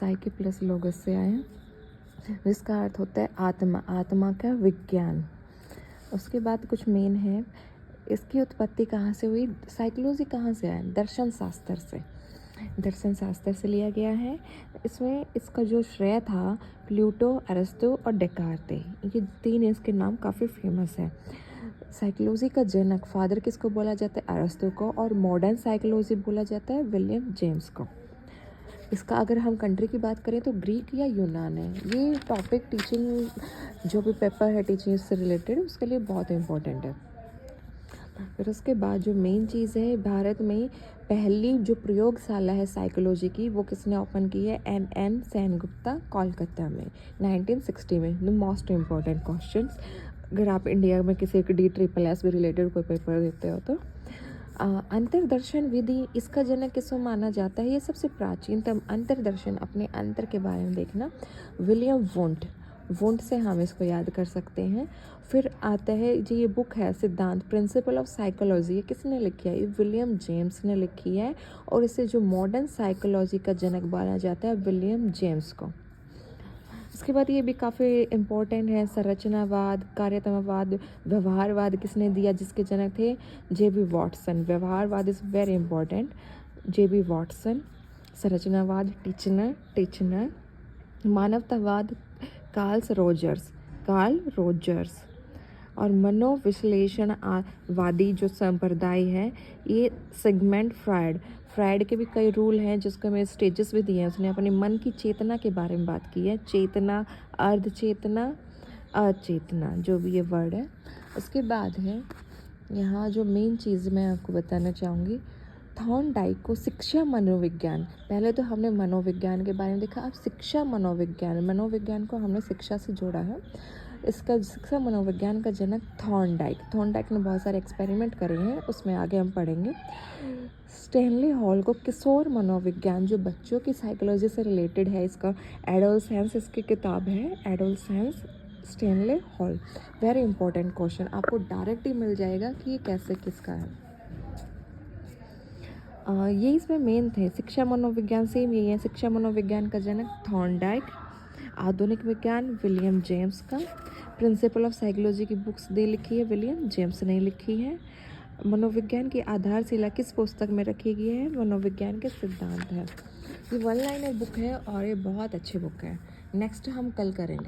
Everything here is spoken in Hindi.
साइकी प्लस लोगोस से आया, जिसका अर्थ होता है आत्मा, आत्मा का विज्ञान। उसके बाद कुछ मेन है, इसकी उत्पत्ति कहाँ से हुई, साइकोलॉजी कहाँ से आया, दर्शन शास्त्र से, दर्शन शास्त्र से लिया गया है। इसमें इसका जो श्रेय था प्लूटो, अरिस्टो और डेकार्ते, ये 3 इसके नाम काफ़ी फेमस है। साइकोलॉजी का जनक फादर किसको बोला जाता है, अरिस्टो को, और मॉडर्न साइकोलॉजी बोला जाता है विलियम जेम्स को। इसका अगर हम कंट्री की बात करें तो ग्रीक या यूनान है। ये टॉपिक टीचिंग जो भी पेपर है टीचिंग से रिलेटेड उसके लिए बहुत इम्पोर्टेंट है। फिर उसके बाद जो मेन चीज़ है, भारत में पहली जो प्रयोगशाला है साइकोलॉजी की वो किसने ओपन की है, एन सेनगुप्ता, कोलकाता में 1960 में। द मोस्ट इम्पॉर्टेंट क्वेश्चंस अगर आप इंडिया में किसी DSSS भी रिलेटेड कोई पेपर देते हो तो। अंतर्दर्शन विधि, इसका जनक किसको माना जाता है, ये सबसे प्राचीनतम अंतर्दर्शन, अपने अंतर के बारे में देखना, विलियम वुंट से हम इसको याद कर सकते हैं। फिर आता है जी, ये बुक है सिद्धांत, प्रिंसिपल ऑफ साइकोलॉजी, ये किसने लिखी है, ये विलियम जेम्स ने लिखी है, और इसे जो मॉडर्न साइकोलॉजी का जनक माना जाता है विलियम जेम्स को। उसके बाद ये भी काफ़ी इम्पोर्टेंट है, संरचनावाद, कार्यत्मवाद, व्यवहारवाद किसने दिया, जिसके जनक थे JB वॉटसन। व्यवहारवाद is very important, JB Watson. संरचनावाद टीचनर। मानवतावाद कार्ल रोजर्स। और मनोविश्लेषण वादी जो संप्रदाय है ये सिगमंड फ्रायड के भी कई रूल हैं जिसको हमें स्टेजेस भी दिए हैं। उसने अपने मन की चेतना के बारे में बात की है, चेतना, अर्धचेतना, अचेतना, जो भी ये वर्ड है। उसके बाद है यहाँ जो मेन चीज़ मैं आपको बताना चाहूँगी, थॉर्नडाइक को शिक्षा मनोविज्ञान, पहले तो हमने मनोविज्ञान के बारे में देखा, अब शिक्षा मनोविज्ञान को हमने शिक्षा से जोड़ा है। इसका शिक्षा मनोविज्ञान का जनक थॉर्नडाइक ने बहुत सारे एक्सपेरिमेंट करे हैं, उसमें आगे हम पढ़ेंगे। स्टैनली हॉल को किशोर मनोविज्ञान, जो बच्चों की साइकोलॉजी से रिलेटेड है, इसका एडोलसेंस इसकी किताब है, adolescence, Stanley hall. Very important question, आपको डायरेक्ट ही मिल जाएगा कि ये कैसे किसका है। ये इसमें मेन थे, शिक्षा मनोविज्ञान सेम यही है, शिक्षा मनोविज्ञान का जनक थॉर्नडाइक, आधुनिक विज्ञान विलियम जेम्स का, प्रिंसिपल ऑफ साइकोलॉजी की बुक्स दे लिखी है विलियम जेम्स ने लिखी है। मनोविज्ञान की आधारशिला किस पुस्तक में रखी गई है, मनोविज्ञान के सिद्धांत है। ये 1 लाइनर बुक है और ये बहुत अच्छी बुक है। नेक्स्ट हम कल करेंगे।